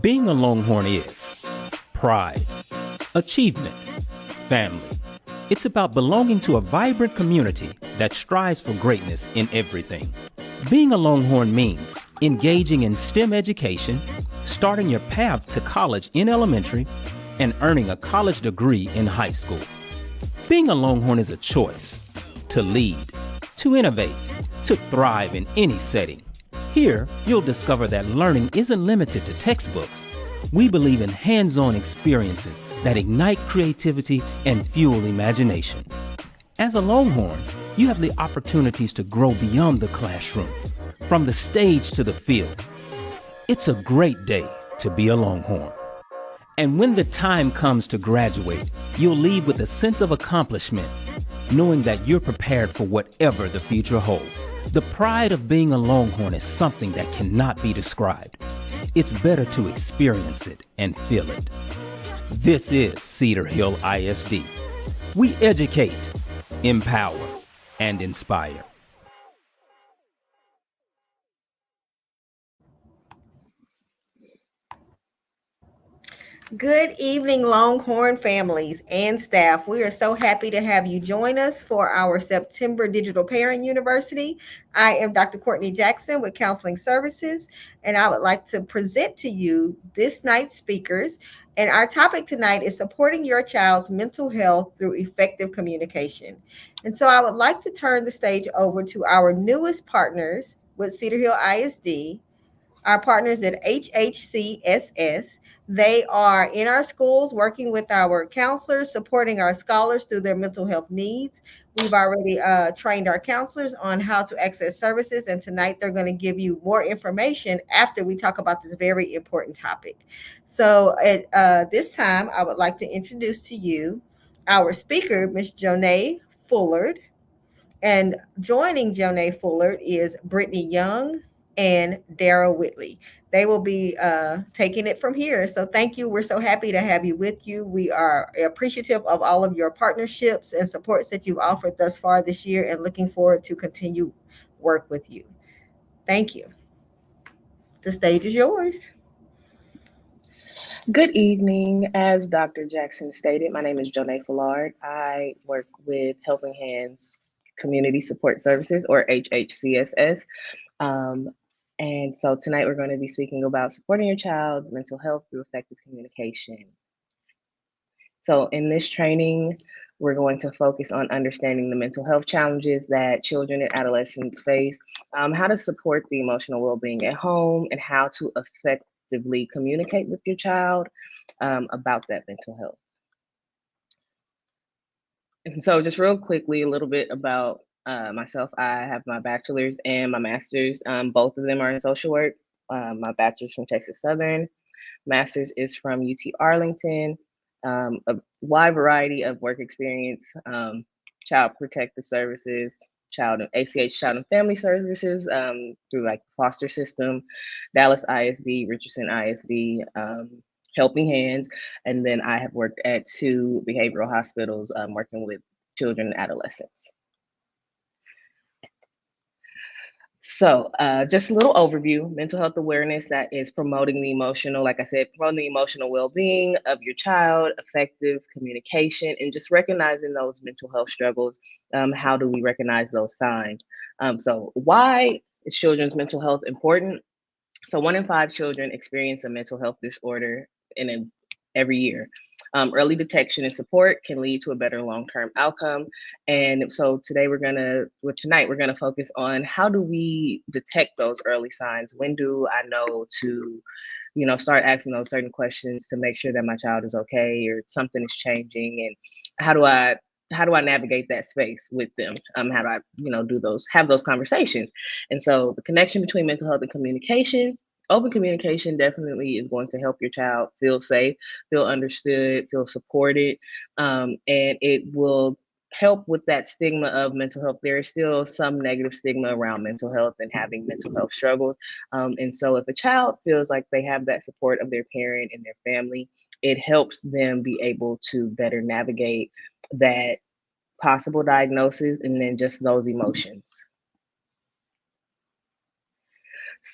Being a Longhorn is pride, achievement, family. It's about belonging to a vibrant community that strives for greatness in everything. Being a Longhorn means engaging in STEM education, starting your path to college in elementary, and earning a college degree in high school. Being a Longhorn is a choice to lead, to innovate, to thrive in any setting. Here, you'll discover that learning isn't limited to textbooks. We believe in hands-on experiences that ignite creativity and fuel imagination. As a Longhorn, you have the opportunities to grow beyond the classroom, from the stage to the field. It's a great day to be a Longhorn. And when the time comes to graduate, you'll leave with a sense of accomplishment, knowing that you're prepared for whatever the future holds. The pride of being a Longhorn is something that cannot be described. It's better to experience it and feel it. This is Cedar Hill ISD. We educate, empower, and inspire. Good evening, Longhorn families and staff. We are so happy to have you join us for our September Digital Parent University. I am Dr. Courtney Jackson with Counseling Services, and I would like to present to you this night's speakers. And our topic tonight is supporting your child's mental health through effective communication. And so I would like to turn the stage over to our newest partners with Cedar Hill ISD, our partners at HHCSS. They are in our schools working with our counselors, supporting our scholars through their mental health needs. We've already trained our counselors on how to access services, and tonight they're going to give you more information after we talk about this very important topic. So at this time, I would like to introduce to you our speaker, Ms. Jonay Fullard. And joining Jonay Fullard is Brittany Young and Daryl Whitley. They will be taking it from here. So thank you. We're so happy to have you with you. We are appreciative of all of your partnerships and supports that you've offered thus far this year and looking forward to continue work with you. Thank you. The stage is yours. Good evening. As Dr. Jackson stated, my name is Jonay Fullard. I work with Helping Hands Community Support Services, or HHCSS. Um, and so tonight we're going to be speaking about supporting your child's mental health through effective communication. So in this training, we're going to focus on understanding the mental health challenges that children and adolescents face, how to support the emotional well-being at home, and how to effectively communicate with your child about that mental health. And so just real quickly, a little bit about myself. I have my bachelor's and my master's. Both of them are in social work. My bachelor's from Texas Southern. Master's is from UT Arlington. A wide variety of work experience, child protective services, child ACH child and family services through like the foster system, Dallas ISD, Richardson ISD, Helping Hands, and then I have worked at 2 behavioral hospitals working with children and adolescents. So just a little overview, mental health awareness, that is promoting the emotional, like I said, promoting the emotional well-being of your child, effective communication, and just recognizing those mental health struggles. How do we recognize those signs? So why is children's mental health important? So 1 in 5 children experience a mental health disorder every year. Early detection and support can lead to a better long-term outcome. And so tonight we're gonna focus on how do we detect those early signs? When do I know to, start asking those certain questions to make sure that my child is okay or something is changing? And how do I navigate that space with them? How do I, have those conversations? And so the connection between mental health and communication. Open communication definitely is going to help your child feel safe, feel understood, feel supported, and it will help with that stigma of mental health. There is still some negative stigma around mental health and having mental health struggles. And so if a child feels like they have that support of their parent and their family, it helps them be able to better navigate that possible diagnosis and then just those emotions.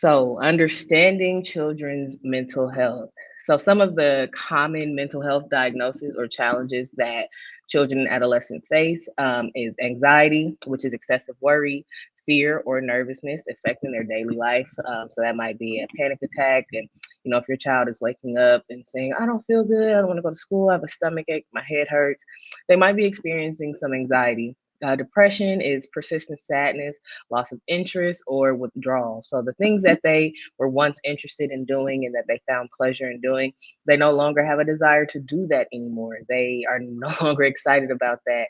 So, understanding children's mental health. So, some of the common mental health diagnoses or challenges that children and adolescents face is anxiety, which is excessive worry, fear or nervousness affecting their daily life. So, that might be a panic attack. And, if your child is waking up and saying, I don't feel good, I don't want to go to school, I have a stomach ache, my head hurts, they might be experiencing some anxiety. Depression is persistent sadness, loss of interest, or withdrawal. So the things that they were once interested in doing and that they found pleasure in doing, they no longer have a desire to do that anymore. They are no longer excited about that.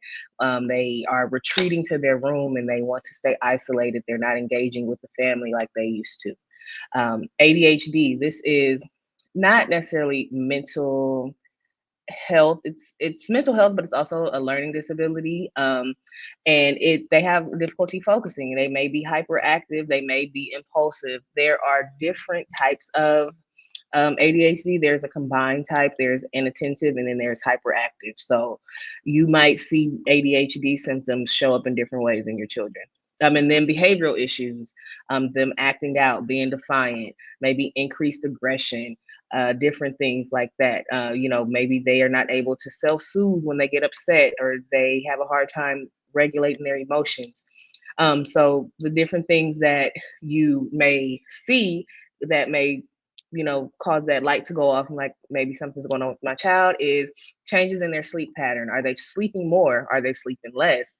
They are retreating to their room and they want to stay isolated. They're not engaging with the family like they used to. ADHD, this is not necessarily mental health. It's mental health, but it's also a learning disability. And they have difficulty focusing. They may be hyperactive, they may be impulsive. There are different types of ADHD. There's a combined type, there's inattentive, and then there's hyperactive. So you might see ADHD symptoms show up in different ways in your children. And then behavioral issues, them acting out, being defiant, maybe increased aggression, different things like that. Maybe they are not able to self-soothe when they get upset, or they have a hard time regulating their emotions. So the different things that you may see that may, cause that light to go off and like maybe something's going on with my child is changes in their sleep pattern. Are they sleeping more? Are they sleeping less?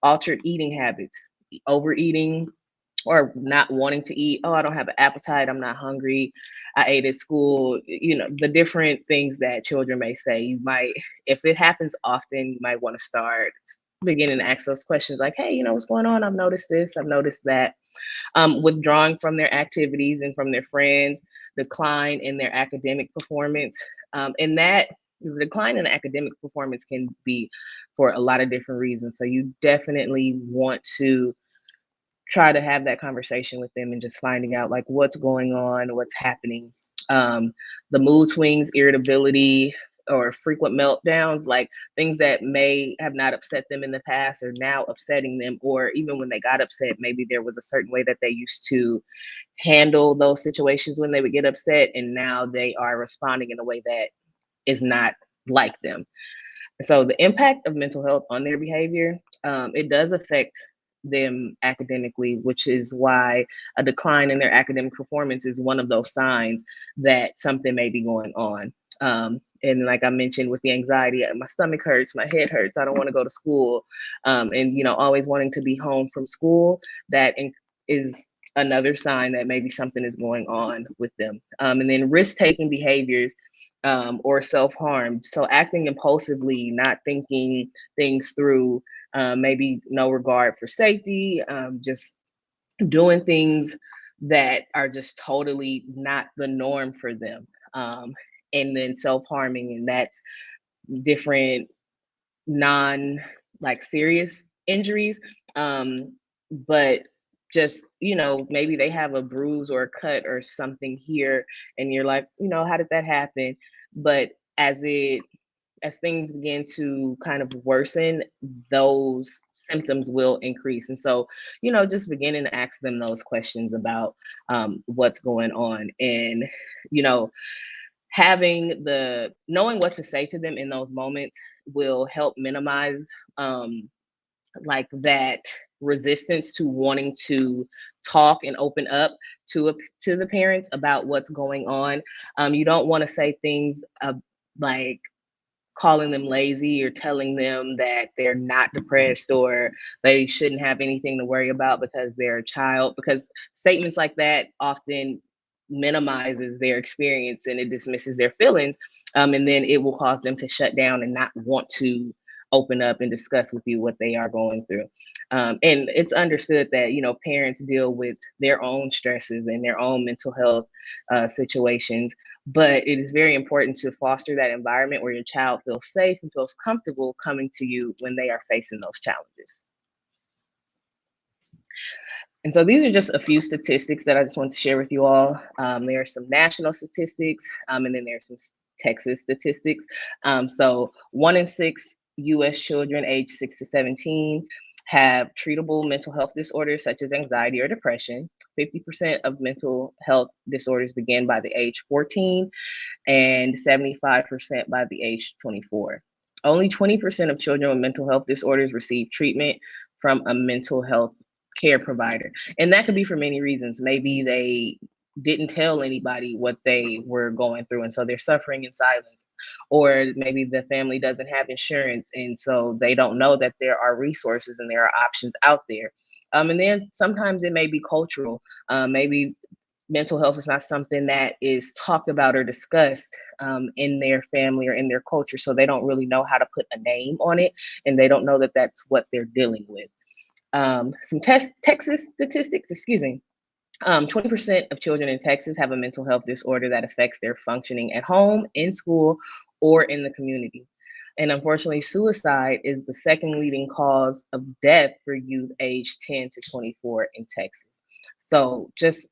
Altered eating habits, overeating, or not wanting to eat. Oh, I don't have an appetite. I'm not hungry. I ate at school. The different things that children may say. You might, if it happens often, you might want to start beginning to ask those questions like, hey, what's going on? I've noticed this. I've noticed that. Withdrawing from their activities and from their friends, decline in their academic performance. And that the decline in academic performance can be for a lot of different reasons. So you definitely want to try to have that conversation with them and just finding out like what's going on, what's happening. The mood swings, irritability, or frequent meltdowns, like things that may have not upset them in the past are now upsetting them, or even when they got upset, maybe there was a certain way that they used to handle those situations when they would get upset, and now they are responding in a way that is not like them. So the impact of mental health on their behavior, it does affect them academically, which is why a decline in their academic performance is one of those signs that something may be going on. And like I mentioned with the anxiety, my stomach hurts, my head hurts, I don't want to go to school. And always wanting to be home from school, that is another sign that maybe something is going on with them. And then risk-taking behaviors, or self-harm. So acting impulsively, not thinking things through, maybe no regard for safety, just doing things that are just totally not the norm for them. And then self-harming, and that's different non like serious injuries. But just, maybe they have a bruise or a cut or something here, and you're like, how did that happen? But as things begin to kind of worsen, those symptoms will increase. And so, just beginning to ask them those questions about what's going on, and, knowing what to say to them in those moments will help minimize like that resistance to wanting to talk and open up to the parents about what's going on. You don't want to say things like calling them lazy or telling them that they're not depressed or they shouldn't have anything to worry about because they're a child, because statements like that often minimizes their experience and it dismisses their feelings. And then it will cause them to shut down and not want to open up and discuss with you what they are going through. And it's understood that, parents deal with their own stresses and their own mental health situations, but it is very important to foster that environment where your child feels safe and feels comfortable coming to you when they are facing those challenges. And so these are just a few statistics that I just want to share with you all. There are some national statistics, and then there's some Texas statistics. So 1 in 6 US children aged 6 to 17 have treatable mental health disorders such as anxiety or depression. 50% of mental health disorders begin by the age 14 and 75% by the age 24. Only 20% of children with mental health disorders receive treatment from a mental health care provider. And that could be for many reasons. Maybe they didn't tell anybody what they were going through, and so they're suffering in silence. Or maybe the family doesn't have insurance, and so they don't know that there are resources and there are options out there. And then sometimes it may be cultural. Maybe mental health is not something that is talked about or discussed in their family or in their culture, so they don't really know how to put a name on it, and they don't know that that's what they're dealing with. Some Texas statistics, excuse me. 20% of children in Texas have a mental health disorder that affects their functioning at home, in school, or in the community. And unfortunately, suicide is the second leading cause of death for youth aged 10 to 24 in Texas. So just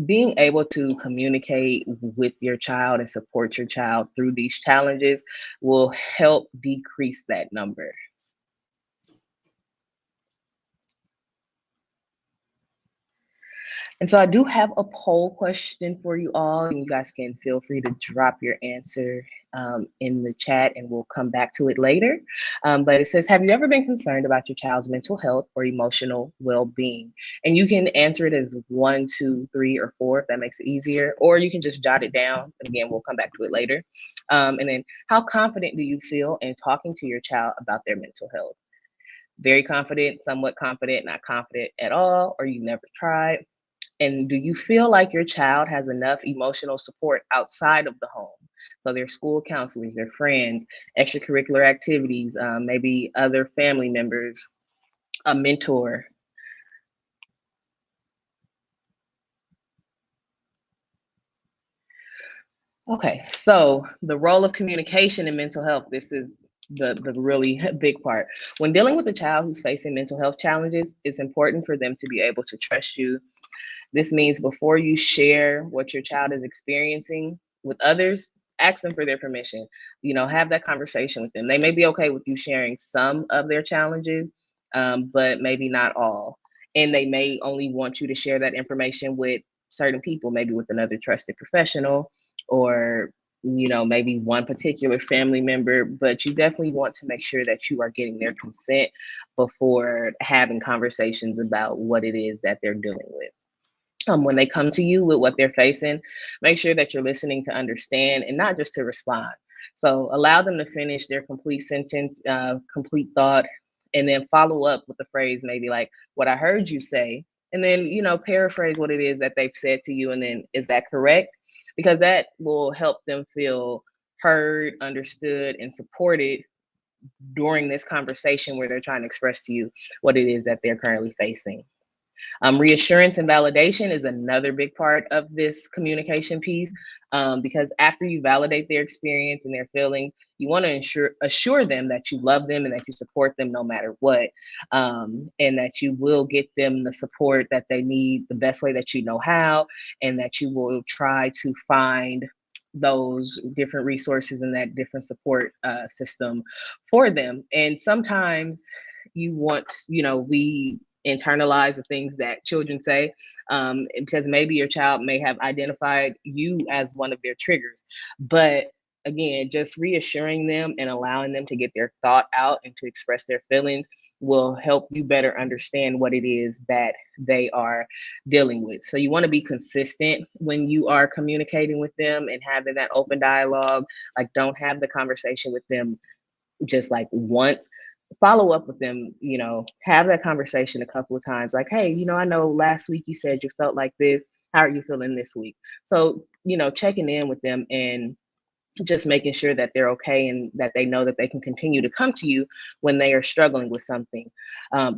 being able to communicate with your child and support your child through these challenges will help decrease that number. And so I do have a poll question for you all, and you guys can feel free to drop your answer in the chat, and we'll come back to it later. But it says, have you ever been concerned about your child's mental health or emotional well-being? And you can answer it as 1, 2, 3, or 4 if that makes it easier, or you can just jot it down. And again, we'll come back to it later. And then, how confident do you feel in talking to your child about their mental health? Very confident, somewhat confident, not confident at all, or you never tried? And do you feel like your child has enough emotional support outside of the home? So their school counselors, their friends, extracurricular activities, maybe other family members, a mentor. Okay, so the role of communication in mental health, this is the really big part. When dealing with a child who's facing mental health challenges, it's important for them to be able to trust you. This means before you share what your child is experiencing with others, ask them for their permission. Have that conversation with them. They may be okay with you sharing some of their challenges, but maybe not all. And they may only want you to share that information with certain people, maybe with another trusted professional, or maybe one particular family member, but you definitely want to make sure that you are getting their consent before having conversations about what it is that they're dealing with. When they come to you with what they're facing, make sure that you're listening to understand and not just to respond. So allow them to finish their complete sentence, complete thought, and then follow up with the phrase maybe like, what I heard you say, and then, paraphrase what it is that they've said to you, and then, is that correct? Because that will help them feel heard, understood, and supported during this conversation where they're trying to express to you what it is that they're currently facing. Reassurance and validation is another big part of this communication piece, because after you validate their experience and their feelings, you want to assure them that you love them and that you support them no matter what, and that you will get them the support that they need the best way that you know how, and that you will try to find those different resources and that different support system for them. And sometimes we internalize the things that children say, because maybe your child may have identified you as one of their triggers. But again, just reassuring them and allowing them to get their thought out and to express their feelings will help you better understand what it is that they are dealing with. So you want to be consistent when you are communicating with them and having that open dialogue. Like, don't have the conversation with them just like once. Follow up with them, have that conversation a couple of times. Like, hey, I know last week you said you felt like this. How are you feeling this week? So, checking in with them and just making sure that they're okay and that they know that they can continue to come to you when they are struggling with something.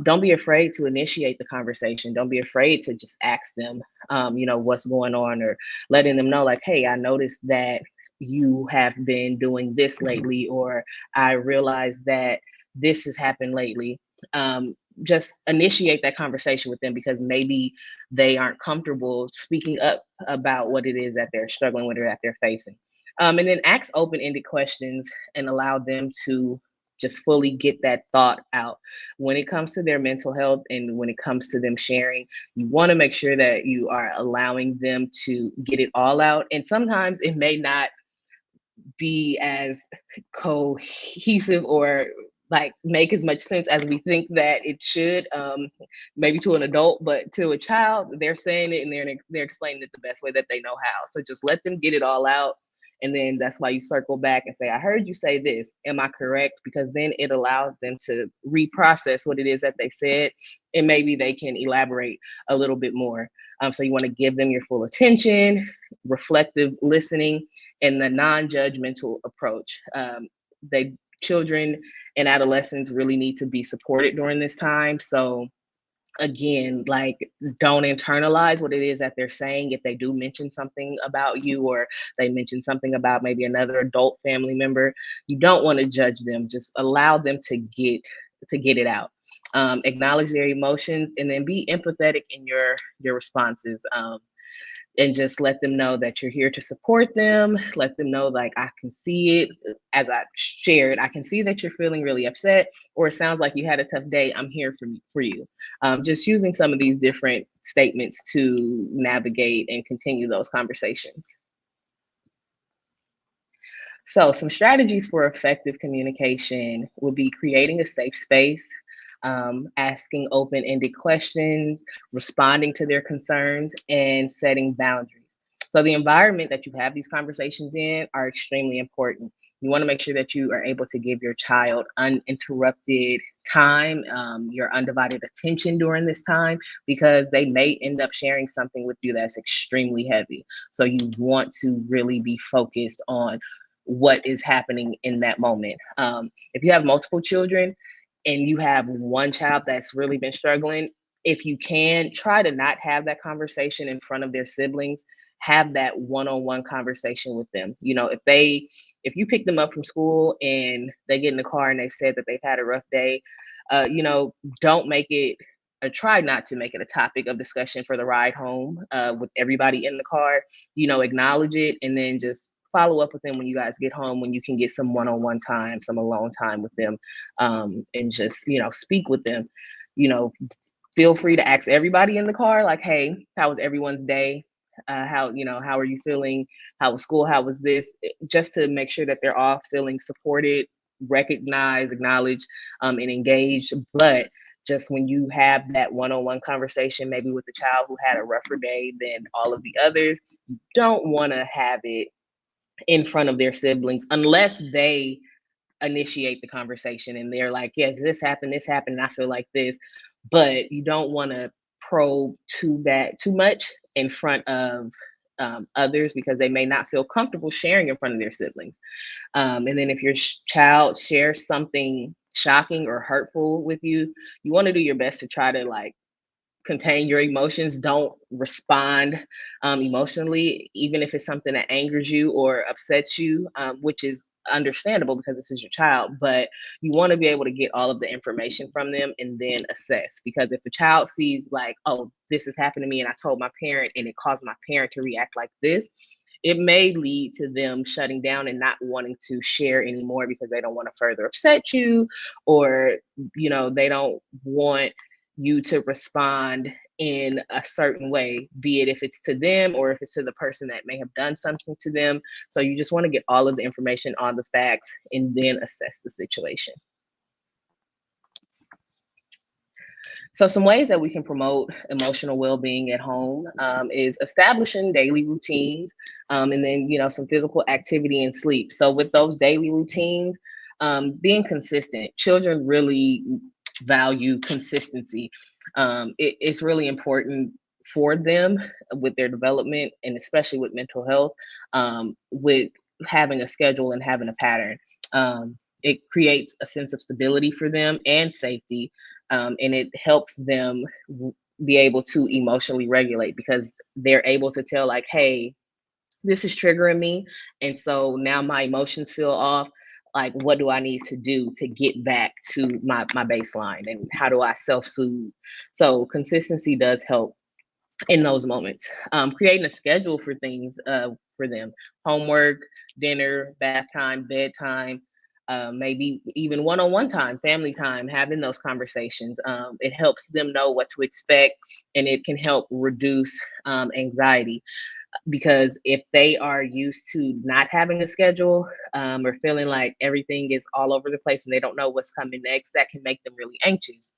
Don't be afraid to initiate the conversation. Don't be afraid to just ask them, what's going on, or letting them know like, hey, I noticed that you have been doing this lately, or I realized that this has happened lately. Just initiate that conversation with them, because maybe they aren't comfortable speaking up about what it is that they're struggling with or that they're facing. And then ask open-ended questions and allow them to just fully get that thought out. When it comes to their mental health and when it comes to them sharing, you want to make sure that you are allowing them to get it all out. And sometimes it may not be as cohesive or like make as much sense as we think that it should, maybe to an adult, but to a child, they're saying it and they're explaining it the best way that they know how. So just let them get it all out. And then that's why you circle back and say, I heard you say this. Am I correct? Because then it allows them to reprocess what it is that they said. And maybe they can elaborate a little bit more. So you want to give them your full attention, reflective listening, and the non-judgmental approach. Children and adolescents really need to be supported during this time. So again, like, don't internalize what it is that they're saying. If they do mention something about you, or they mention something about maybe another adult family member, you don't want to judge them. Just allow them to get it out. Acknowledge their emotions, and then be empathetic in your responses. And just let them know that you're here to support them. Let them know, like, I can see it, as I shared, I can see that you're feeling really upset, or it sounds like you had a tough day. I'm here for you. Just using some of these different statements to navigate and continue those conversations. So some strategies for effective communication would be creating a safe space, asking open-ended questions, responding to their concerns, and setting boundaries. So the environment that you have these conversations in are extremely important. You want to make sure that you are able to give your child uninterrupted time, your undivided attention during this time, because they may end up sharing something with you that's extremely heavy. So you want to really be focused on what is happening in that moment. If you have multiple children, and you have one child that's really been struggling, if you can, try to not have that conversation in front of their siblings. Have that one-on-one conversation with them. You know, if you pick them up from school and they get in the car and they've said that they've had a rough day, don't make it, try not to make it a topic of discussion for the ride home, with everybody in the car. Acknowledge it, and then just follow up with them when you guys get home, when you can get some one-on-one time, some alone time with them, and just, speak with them. Feel free to ask everybody in the car, like, hey, how was everyone's day? How are you feeling? How was school? How was this? Just to make sure that they're all feeling supported, recognized, acknowledged, and engaged. But just when you have that one-on-one conversation, maybe with the child who had a rougher day than all of the others, you don't want to have it in front of their siblings unless they initiate the conversation and they're like, yeah, this happened, and I feel like this. But you don't want to probe too much in front of others, because they may not feel comfortable sharing in front of their siblings. And then if your child shares something shocking or hurtful with you, you want to do your best to try to, like, contain your emotions. Don't respond emotionally, even if it's something that angers you or upsets you, which is understandable because this is your child. But you want to be able to get all of the information from them and then assess. Because if a child sees, like, oh, this has happened to me and I told my parent and it caused my parent to react like this, it may lead to them shutting down and not wanting to share anymore, because they don't want to further upset you, or they don't want you to respond in a certain way, be it if it's to them or if it's to the person that may have done something to them. So you just want to get all of the information on the facts and then assess the situation. So some ways that we can promote emotional well-being at home is establishing daily routines, and then, some physical activity and sleep. So with those daily routines, being consistent, children really value consistency. It's really important for them with their development, and especially with mental health, with having a schedule and having a pattern. It creates a sense of stability for them and safety, and it helps them be able to emotionally regulate, because they're able to tell, like, hey, this is triggering me, and so now my emotions feel off. Like, what do I need to do to get back to my baseline, and how do I self-soothe? So consistency does help in those moments. Creating a schedule for things for them: homework, dinner, bath time, bedtime. maybe even one-on-one time, family time, having those conversations. It helps them know what to expect, and it can help reduce anxiety, because if they are used to not having a schedule, or feeling like everything is all over the place and they don't know what's coming next, that can make them really anxious.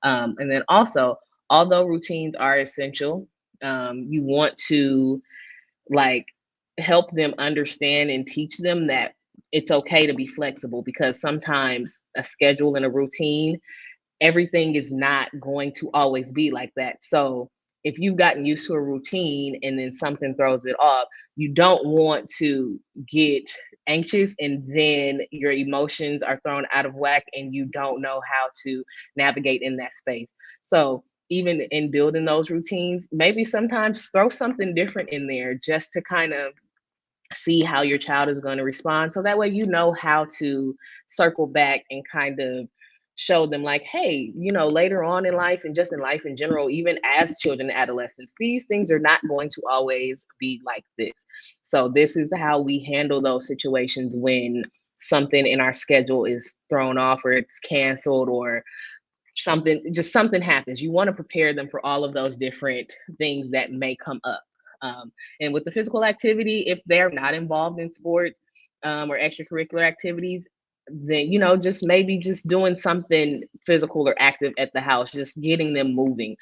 And then also, although routines are essential, you want to like help them understand and teach them that it's okay to be flexible, because sometimes a schedule and a routine, everything is not going to always be like that. So if you've gotten used to a routine and then something throws it off, you don't want to get anxious and then your emotions are thrown out of whack and you don't know how to navigate in that space. So even in building those routines, maybe sometimes throw something different in there just to kind of see how your child is going to respond. So that way, you know how to circle back and kind of show them, like, hey, later on in life and just in life in general, even as children and adolescents, these things are not going to always be like this. So, this is how we handle those situations when something in our schedule is thrown off or it's canceled or something happens. You want to prepare them for all of those different things that may come up. And with the physical activity, if they're not involved in sports, or extracurricular activities, then just maybe just doing something physical or active at the house, just getting them moving,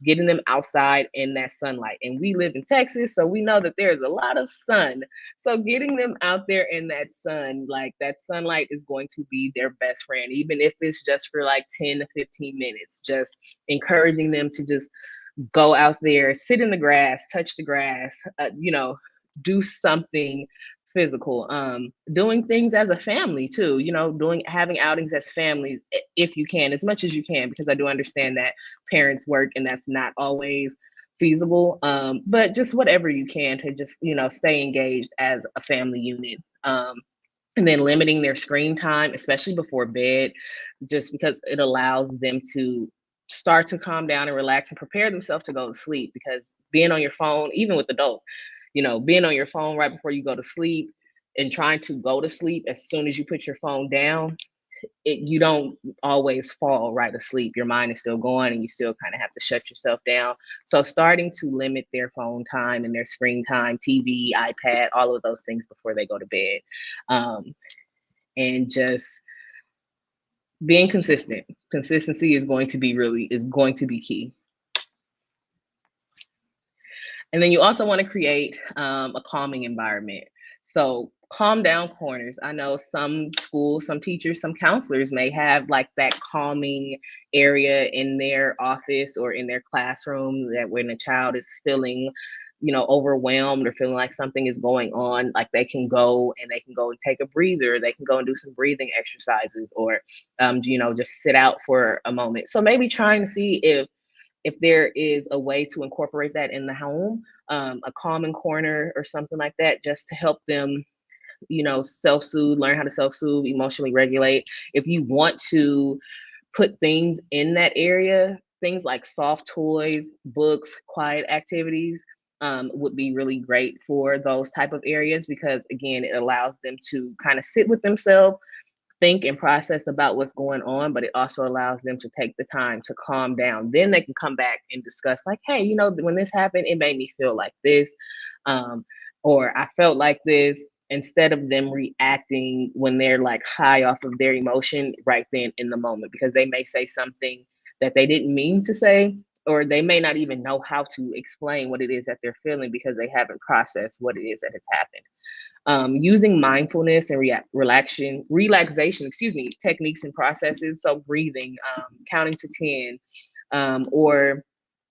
getting them outside in that sunlight. And we live in Texas, so we know that there's a lot of sun. So getting them out there in that sun, like that sunlight is going to be their best friend, even if it's just for like 10 to 15 minutes, just encouraging them to just go out there, sit in the grass, touch the grass, do something physical, doing things as a family too, having outings as families, if you can, as much as you can, because I do understand that parents work and that's not always feasible, but just whatever you can to just stay engaged as a family unit. And then limiting their screen time, especially before bed, just because it allows them to start to calm down and relax and prepare themselves to go to sleep. Because being on your phone, even with adults, being on your phone right before you go to sleep and trying to go to sleep as soon as you put your phone down, you don't always fall right asleep. Your mind is still going and you still kind of have to shut yourself down. So starting to limit their phone time and their screen time, TV, iPad, all of those things before they go to bed. And just being consistent. Consistency is going to be key. And then you also want to create a calming environment. So calm down corners. I know some schools, some teachers, some counselors may have like that calming area in their office or in their classroom, that when a child is feeling overwhelmed or feeling like something is going on, like they can go and take a breather, they can go and do some breathing exercises, or just sit out for a moment. So maybe trying to see if there is a way to incorporate that in the home, a calming corner or something like that, just to help them self-soothe, learn how to self-soothe, emotionally regulate. If you want to put things in that area, things like soft toys, books, quiet activities, would be really great for those type of areas, because again, it allows them to kind of sit with themselves, think and process about what's going on, but it also allows them to take the time to calm down. Then they can come back and discuss, like, hey, when this happened, it made me feel like this, or I felt like this, instead of them reacting when they're like high off of their emotion right then in the moment, because they may say something that they didn't mean to say, or they may not even know how to explain what it is that they're feeling because they haven't processed what it is that has happened. Using mindfulness and relaxation, techniques and processes. So breathing, counting to 10, or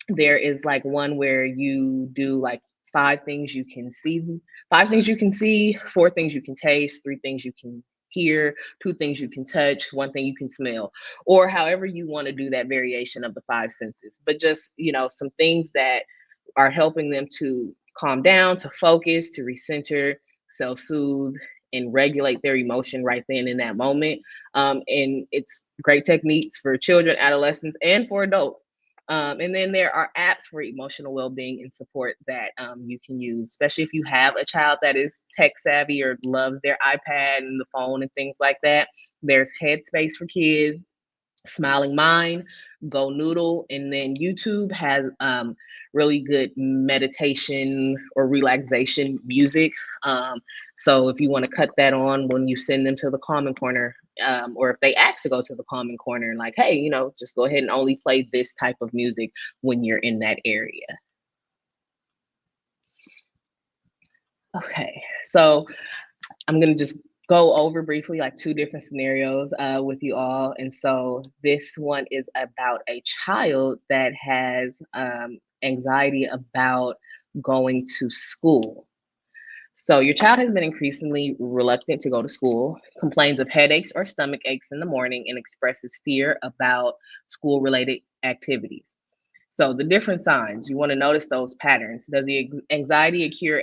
there is like one where you do like 5 things you can see, 4 things you can taste, 3 things you can hear, 2 things you can touch, 1 thing you can smell, or however you want to do that variation of the 5 senses. But just, some things that are helping them to calm down, to focus, to recenter, self-soothe, and regulate their emotion right then in that moment. And it's great techniques for children, adolescents, and for adults. And then there are apps for emotional well-being and support that you can use, especially if you have a child that is tech savvy or loves their iPad and the phone and things like that. There's Headspace for kids, Smiling Mind, Go Noodle, and then YouTube has really good meditation or relaxation music. So if you want to cut that on when you send them to the Calming Corner, or if they ask to go to the Calming Corner, like, hey, just go ahead and only play this type of music when you're in that area. Okay, so I'm going to just go over briefly like two different scenarios with you all. And so this one is about a child that has anxiety about going to school. So your child has been increasingly reluctant to go to school, complains of headaches or stomach aches in the morning, and expresses fear about school-related activities. So the different signs, you want to notice those patterns. Does the anxiety occur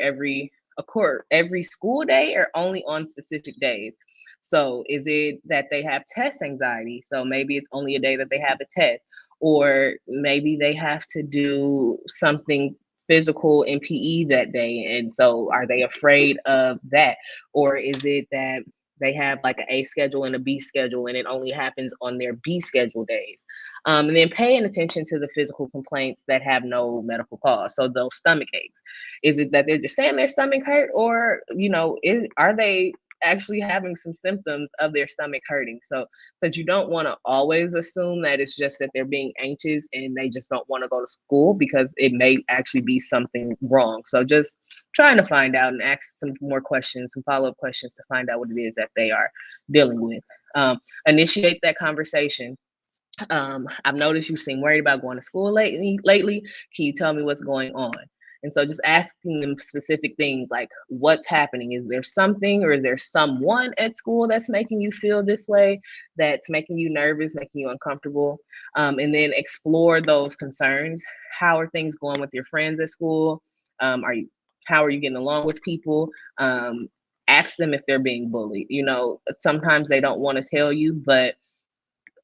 every school day or only on specific days? So is it that they have test anxiety? So maybe it's only a day that they have a test, or maybe they have to do something physical in PE that day. And so are they afraid of that? Or is it that they have like an A schedule and a B schedule and it only happens on their B schedule days? And then paying attention to the physical complaints that have no medical cause. So those stomach aches, is it that they're just saying their stomach hurt, or are they actually having some symptoms of their stomach hurting? So, but you don't want to always assume that it's just that they're being anxious and they just don't want to go to school, because it may actually be something wrong. So just trying to find out and ask some more questions, some follow-up questions to find out what it is that they are dealing with. Initiate that conversation. I've noticed you seem worried about going to school lately. Can you tell me what's going on? And so just asking them specific things like, what's happening? Is there something or is there someone at school that's making you feel this way, that's making you nervous, making you uncomfortable? And then explore those concerns. How are things going with your friends at school? How are you getting along with people? Ask them if they're being bullied. Sometimes they don't want to tell you, but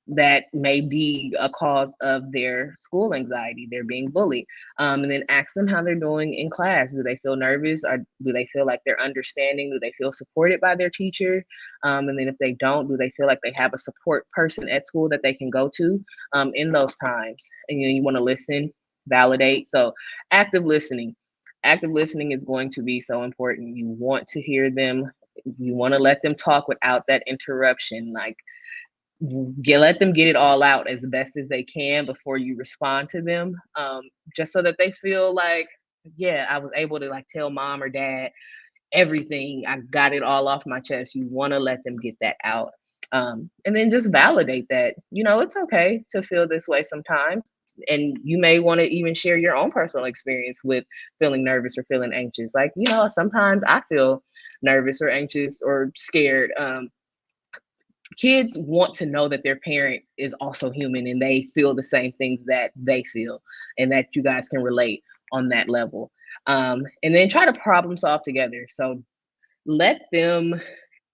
that may be a cause of their school anxiety. They're being bullied. And then ask them how they're doing in class. Do they feel nervous, or do they feel like they're understanding? Do they feel supported by their teacher? And then if they don't, do they feel like they have a support person at school that they can go to in those times? And you want to listen, validate. So active listening. Active listening is going to be so important. You want to hear them. You want to let them talk without that interruption. Like, let them get it all out as best as they can before you respond to them, just so that they feel like, yeah, I was able to like tell mom or dad everything. I got it all off my chest. You want to let them get that out. And then just validate that, it's okay to feel this way sometimes. And you may want to even share your own personal experience with feeling nervous or feeling anxious. Like, sometimes I feel nervous or anxious or scared. Kids want to know that their parent is also human and they feel the same things that they feel, and that you guys can relate on that level. And then try to problem solve together. So let them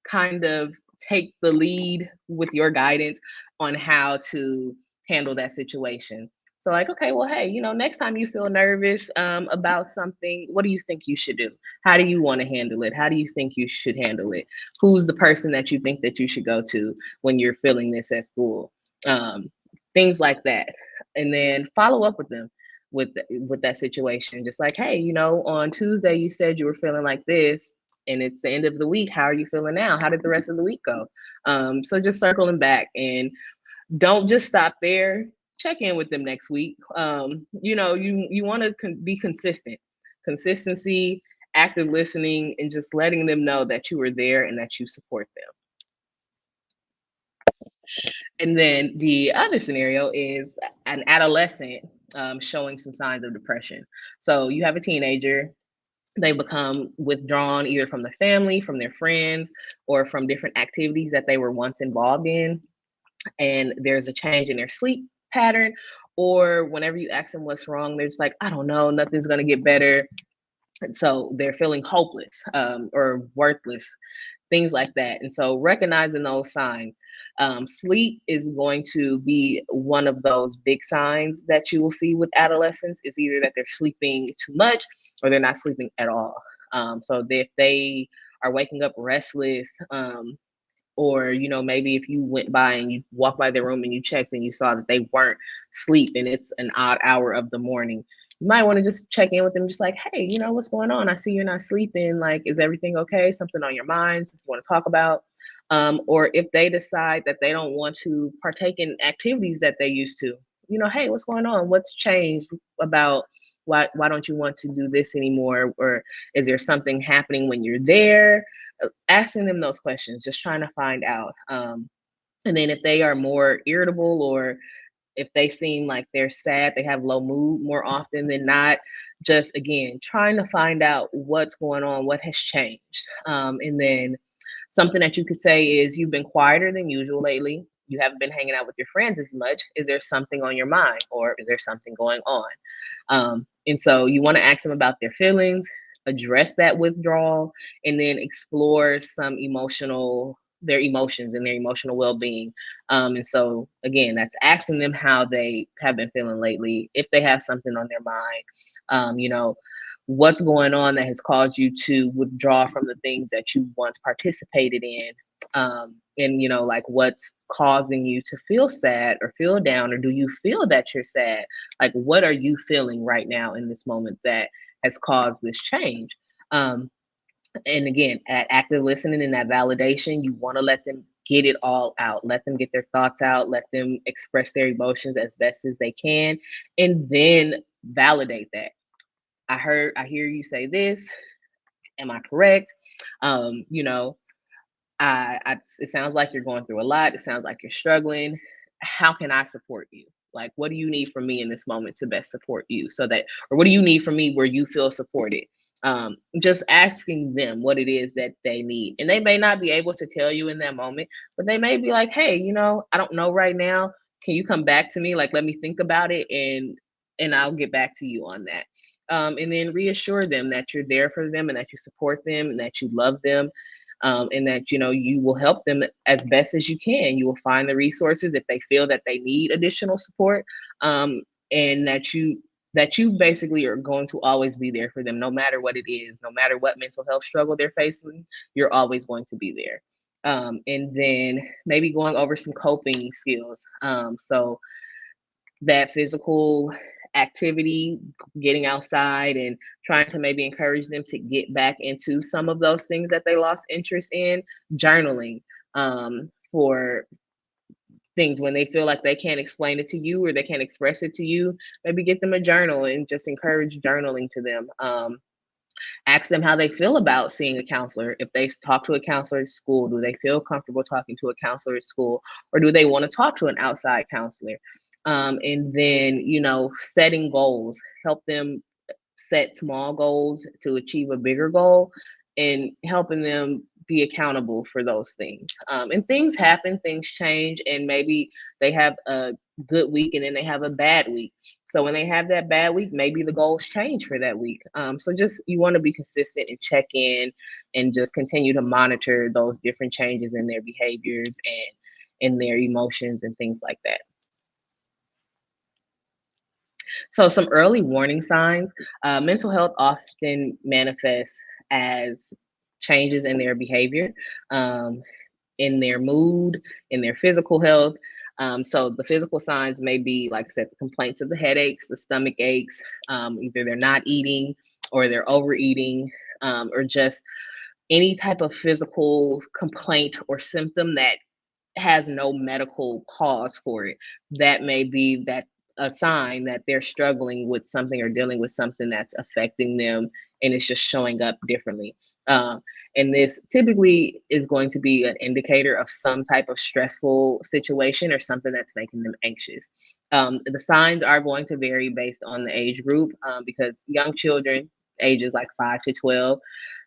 kind of take the lead with your guidance on how to handle that situation. So like, okay, well, hey, next time you feel nervous about something, what do you think you should do? How do you want to handle it? How do you think you should handle it? Who's the person that you think that you should go to when you're feeling this at school? Things like that. And then follow up with them with that situation. Just like, hey, on Tuesday, you said you were feeling like this, and it's the end of the week. How are you feeling now? How did the rest of the week go? So just circling back, and don't just stop there. Check in with them next week. You want to be consistent. Consistency, active listening, and just letting them know that you are there and that you support them. And then the other scenario is an adolescent showing some signs of depression. So you have a teenager. They become withdrawn either from the family, from their friends, or from different activities that they were once involved in. And there's a change in their sleep pattern, or whenever you ask them what's wrong, they're just like, I don't know, nothing's going to get better. And so they're feeling hopeless or worthless. things like that. And so recognizing those signs. Sleep is going to be one of those big signs that you will see with adolescents. Is either that they're sleeping too much or they're not sleeping at all. So if they are waking up restless, or maybe if you went by and you walked by their room and you checked and you saw that they weren't asleep and it's an odd hour of the morning, you might want to just check in with them, just like, hey, what's going on? I see you're not sleeping. Like, is everything okay? Something on your mind that you want to talk about? Or if they decide that they don't want to partake in activities that they used to, hey, what's going on? What's changed about why don't you want to do this anymore? Or is there something happening when you're there? Asking them those questions, just trying to find out. And then if they are more irritable, or if they seem like they're sad, they have low mood more often than not, just again, trying to find out what's going on, what has changed. And then something that you could say is, you've been quieter than usual lately. You haven't been hanging out with your friends as much. Is there something on your mind, or is there something going on? And so you want to ask them about their feelings, address that withdrawal, and then explore their emotions and their emotional well-being. And so again, that's asking them how they have been feeling lately, if they have something on their mind, what's going on that has caused you to withdraw from the things that you once participated in. And like, what's causing you to feel sad or feel down, or do you feel that you're sad? Like, what are you feeling right now in this moment that has caused this change? And again, at active listening and that validation, you want to let them get it all out, let them get their thoughts out, let them express their emotions as best as they can, and then validate that. I hear you say this. Am I correct? You know, it sounds like you're going through a lot. It sounds like you're struggling. How can I support you? Like, what do you need from me in this moment to best support you? Or what do you need from me where you feel supported? Just asking them what it is that they need. And they may not be able to tell you in that moment, but they may be like, hey, I don't know right now. Can you come back to me? Like, let me think about it, and I'll get back to you on that. And then reassure them that you're there for them and that you support them and that you love them. And that you will help them as best as you can. You will find the resources if they feel that they need additional support, and that you basically are going to always be there for them, no matter what it is, no matter what mental health struggle they're facing. You're always going to be there. And then maybe going over some coping skills. So that physical activity, getting outside and trying to maybe encourage them to get back into some of those things that they lost interest in. Journaling, for things when they feel like they can't explain it to you or they can't express it to you. Maybe get them a journal and just encourage journaling to them. Ask them how they feel about seeing a counselor. If they talk to a counselor at school, do they feel comfortable talking to a counselor at school, or do they want to talk to an outside counselor? And then, setting goals, help them set small goals to achieve a bigger goal, and helping them be accountable for those things. And things happen, things change, and maybe they have a good week and then they have a bad week. So when they have that bad week, maybe the goals change for that week. So just, you want to be consistent and check in and just continue to monitor those different changes in their behaviors and in their emotions and things like that. So some early warning signs. Mental health often manifests as changes in their behavior, in their mood, in their physical health. So the physical signs may be, like I said, the complaints of the headaches, the stomach aches, either they're not eating or they're overeating, or just any type of physical complaint or symptom that has no medical cause for it. That may be that a sign that they're struggling with something or dealing with something that's affecting them, and it's just showing up differently. And this typically is going to be an indicator of some type of stressful situation or something that's making them anxious. The signs are going to vary based on the age group, because young children, ages like 5 to 12,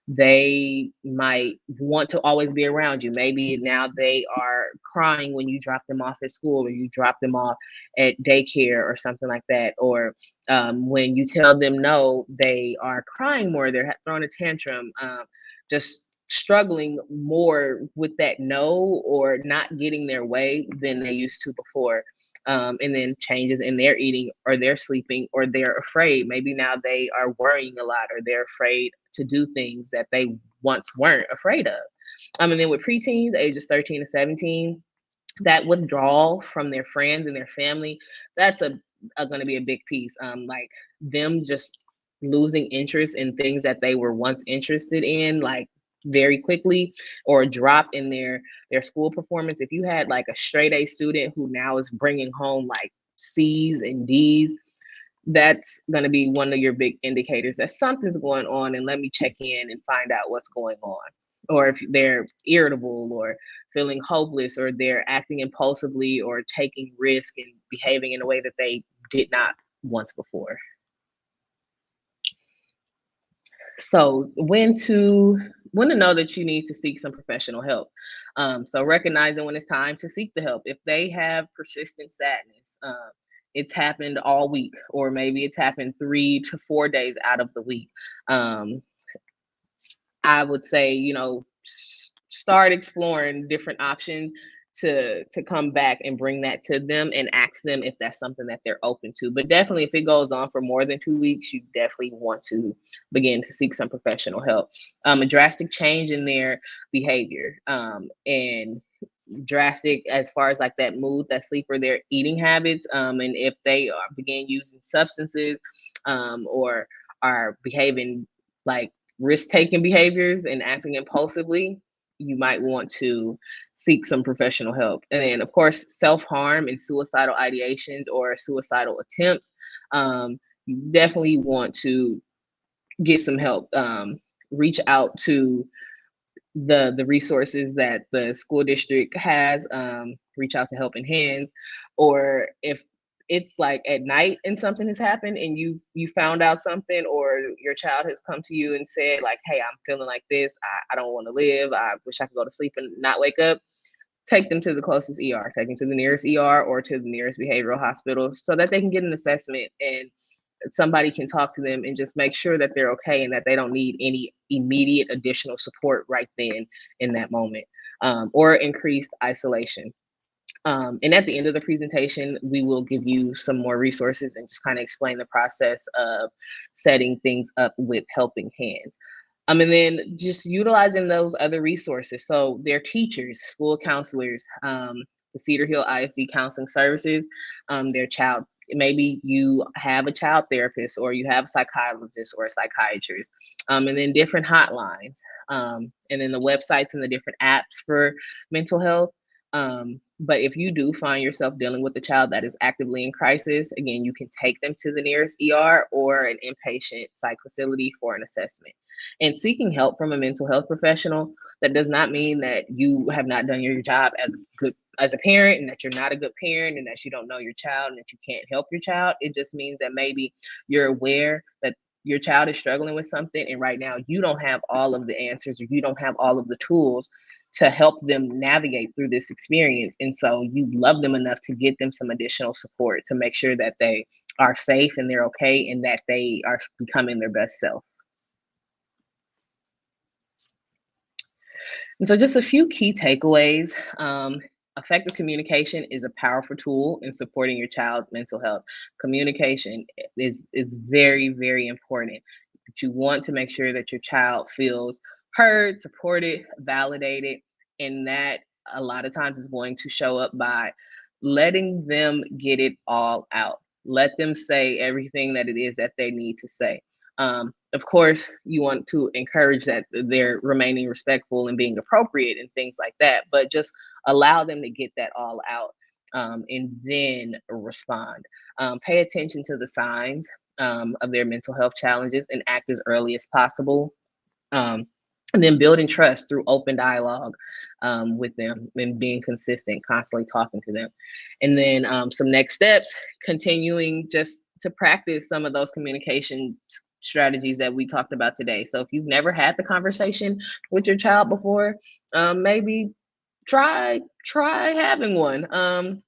they might want to always be around you. Maybe now they are crying when you drop them off at school or you drop them off at daycare or something like that. Or when you tell them no, they are crying more, they're throwing a tantrum. Just struggling more with that no or not getting their way than they used to before. And then changes in their eating or their sleeping or they're afraid. Maybe now they are worrying a lot or they're afraid to do things that they once weren't afraid of. And then with preteens, ages 13 to 17, that withdrawal from their friends and their family, that's going to be a big piece. Like them just losing interest in things that they were once interested in, like very quickly, or a drop in their school performance. If you had like a straight A student who now is bringing home like C's and D's, that's going to be one of your big indicators that something's going on, and let me check in and find out what's going on. Or if they're irritable or feeling hopeless or they're acting impulsively or taking risk and behaving in a way that they did not once before. So when to know that you need to seek some professional help. So recognizing when it's time to seek the help. If they have persistent sadness, it's happened all week, or maybe it's happened 3 to 4 days out of the week. I would say, start exploring different options to come back and bring that to them and ask them if that's something that they're open to. But definitely, if it goes on for more than 2 weeks, you definitely want to begin to seek some professional help. A drastic change in their behavior, and drastic as far as like that mood, that sleep, or their eating habits, and if they begin using substances, or are behaving like risk-taking behaviors and acting impulsively, you might want to seek some professional help. And then, of course, self-harm and suicidal ideations or suicidal attempts, you definitely want to get some help. Reach out to the resources that the school district has. Reach out to Helping Hands, or if it's like at night and something has happened and you found out something, or your child has come to you and said like, hey, I'm feeling like this, I don't want to live, I wish I could go to sleep and not wake up, take them to the closest ER, take them to the nearest ER or to the nearest behavioral hospital so that they can get an assessment and somebody can talk to them and just make sure that they're okay and that they don't need any immediate additional support right then in that moment, or increased isolation. And at the end of the presentation, we will give you some more resources and just kind of explain the process of setting things up with Helping Hands. And then just utilizing those other resources. So their teachers, school counselors, the Cedar Hill ISD Counseling Services, their child, maybe you have a child therapist or you have a psychologist or a psychiatrist, and then different hotlines, and then the websites and the different apps for mental health. But if you do find yourself dealing with a child that is actively in crisis, again, you can take them to the nearest ER or an inpatient psych facility for an assessment. And seeking help from a mental health professional, that does not mean that you have not done your job as a parent, and that you're not a good parent, and that you don't know your child, and that you can't help your child. It just means that maybe you're aware that your child is struggling with something, and right now you don't have all of the answers, or you don't have all of the tools to help them navigate through this experience. And so you love them enough to get them some additional support to make sure that they are safe and they're okay and that they are becoming their best self. And so just a few key takeaways. Effective communication is a powerful tool in supporting your child's mental health. Communication is very, very important. But you want to make sure that your child feels heard, supported, validated, and that a lot of times is going to show up by letting them get it all out. Let them say everything that it is that they need to say. Of course, you want to encourage that they're remaining respectful and being appropriate and things like that, but just allow them to get that all out, and then respond. Pay attention to the signs of their mental health challenges and act as early as possible. And then building trust through open dialogue with them and being consistent, constantly talking to them. And then some next steps, continuing just to practice some of those communication strategies that we talked about today. So if you've never had the conversation with your child before, maybe try having one. And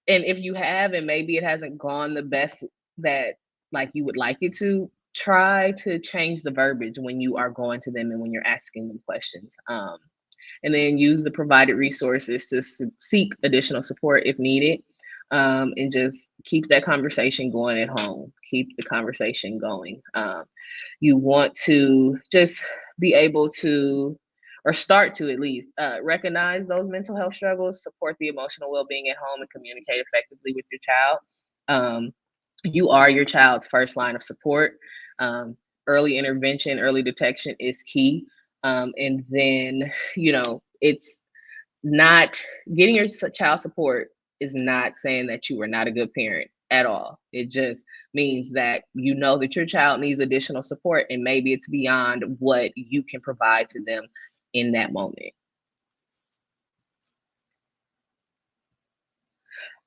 if you have, and maybe it hasn't gone the best that like you would like it to, try to change the verbiage when you are going to them and when you're asking them questions. And then use the provided resources to seek additional support if needed. And just keep that conversation going at home. Keep the conversation going. You want to just be able to, or start to at least, recognize those mental health struggles, support the emotional well-being at home, and communicate effectively with your child. You are your child's first line of support. Early intervention, early detection is key. And then, it's not getting your child support is not saying that you are not a good parent at all. It just means that you know that your child needs additional support, and maybe it's beyond what you can provide to them in that moment.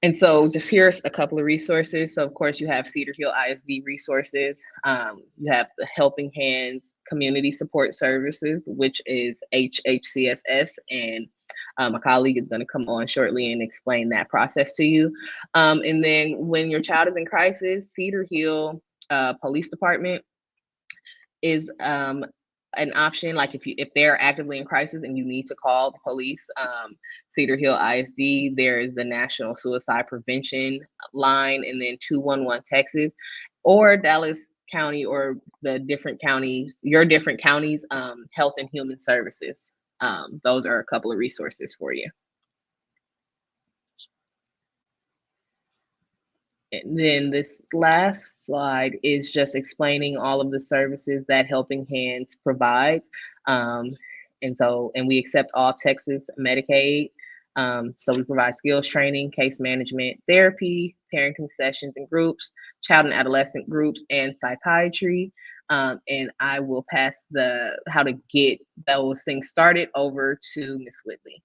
And so just here's a couple of resources. So of course you have Cedar Hill ISD resources. You have the Helping Hands Community Support Services, which is HHCSS. And a colleague is going to come on shortly and explain that process to you. And then when your child is in crisis, Cedar Hill Police Department is an option. Like if they're actively in crisis and you need to call the police, Cedar Hill ISD, there is the National Suicide Prevention line, and then 211 Texas, or Dallas County, or the different counties, your different counties, Health and Human Services. Those are a couple of resources for you. And then this last slide is just explaining all of the services that Helping Hands provides. And we accept all Texas Medicaid. So we provide skills training, case management, therapy, parenting sessions and groups, child and adolescent groups, and psychiatry. And I will pass how to get those things started over to Ms. Whitley.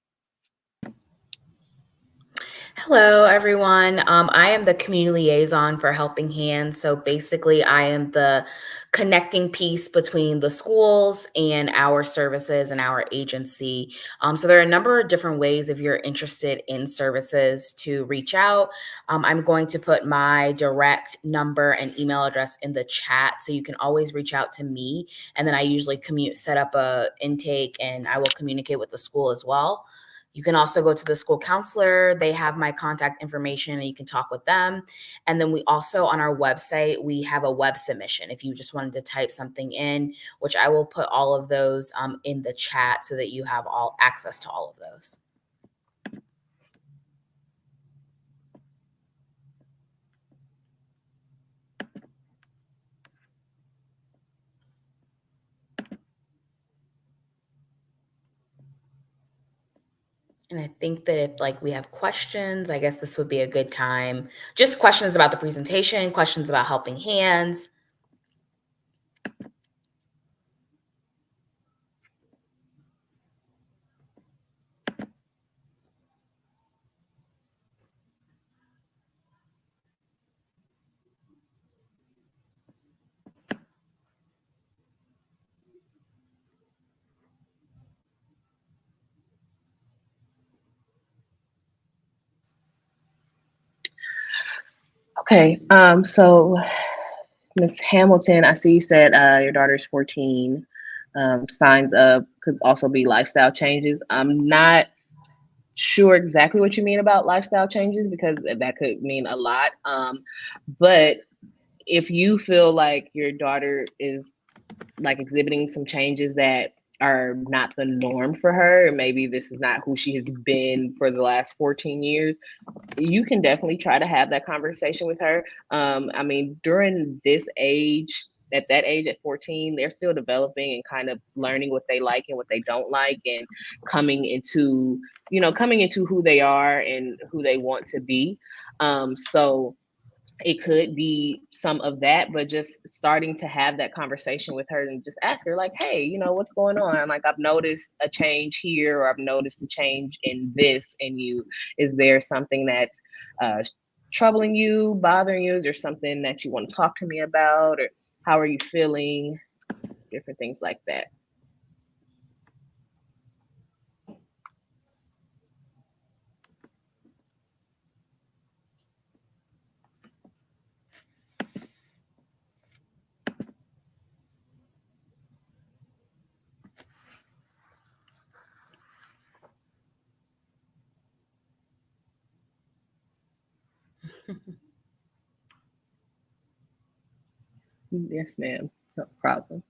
Hello, everyone. I am the community liaison for Helping Hands. So basically, I am the connecting piece between the schools and our services and our agency. So there are a number of different ways, if you're interested in services, to reach out. I'm going to put my direct number and email address in the chat, so you can always reach out to me. And then I usually set up a intake, and I will communicate with the school as well. You can also go to the school counselor. They have my contact information and you can talk with them. And then we also, on our website, we have a web submission if you just wanted to type something in, which I will put all of those in the chat so that you have all access to all of those. And I think that if we have questions, I guess this would be a good time. Just questions about the presentation, questions about Helping Hands. Okay, so Ms. Hamilton, I see you said your daughter's 14. Signs of could also be lifestyle changes. I'm not sure exactly what you mean about lifestyle changes, because that could mean a lot. But if you feel like your daughter is exhibiting some changes that are not the norm for her, and maybe this is not who she has been for the last 14 years, you can definitely try to have that conversation with her. I mean, during this age, at that age, at 14, they're still developing and kind of learning what they like and what they don't like, and coming into who they are and who they want to be. So it could be some of that, but just starting to have that conversation with her and just ask her, like, hey, what's going on? Like, I've noticed a change here, or I've noticed a change in this in you. Is there something that's troubling you, bothering you? Is there something that you want to talk to me about? Or how are you feeling? Different things like that. Yes, ma'am. No problem.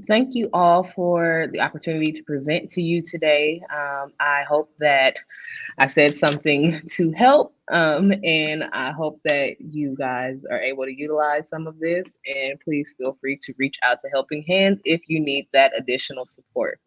Thank you all for the opportunity to present to you today. I hope that I said something to help, and I hope that you guys are able to utilize some of this. And please feel free to reach out to Helping Hands if you need that additional support.